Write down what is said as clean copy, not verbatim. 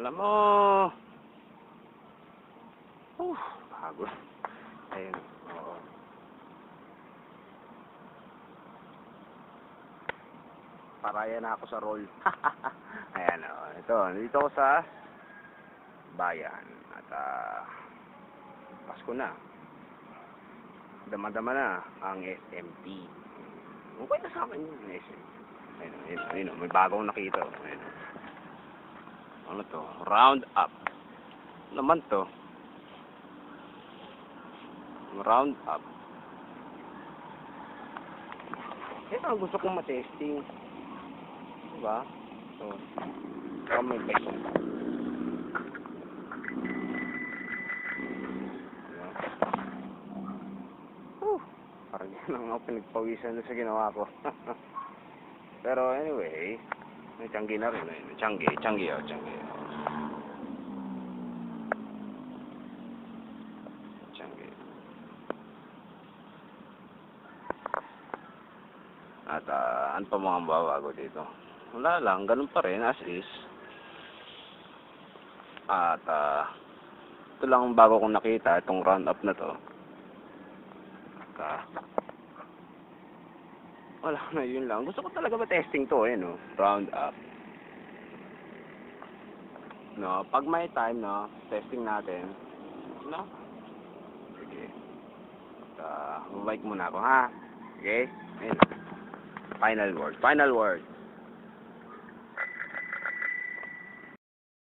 Alam mo. Bago. Ayun. Oo. Paraya na ako sa roll. Ayan, oh. Ito, nandito ako sa bayan. At, Pasko na. Dama-dama na ang SMT. Okay na sa akin yung SMT. Ayun, may bagong nakita. Ayun. Ano to? Round up. Ano naman to? Round up. Ito ang gusto kong matesting. Diba? So, may beso. Diba? Parang yan ang ako pinagpawisan sa ginawa ko. Pero anyway, may tiyanggi na rin. Tiyanggi. At ano pa mga babago dito? Wala lang, ganun pa rin as is. At ito lang ang bago kong nakita, itong round up na to. At wala na, yun lang. Gusto ko talaga ba-testing to, no? Round up. No, pag may time, no, testing natin. No? Sige. At mic muna ako, ha? Okay? Ayun. Final word.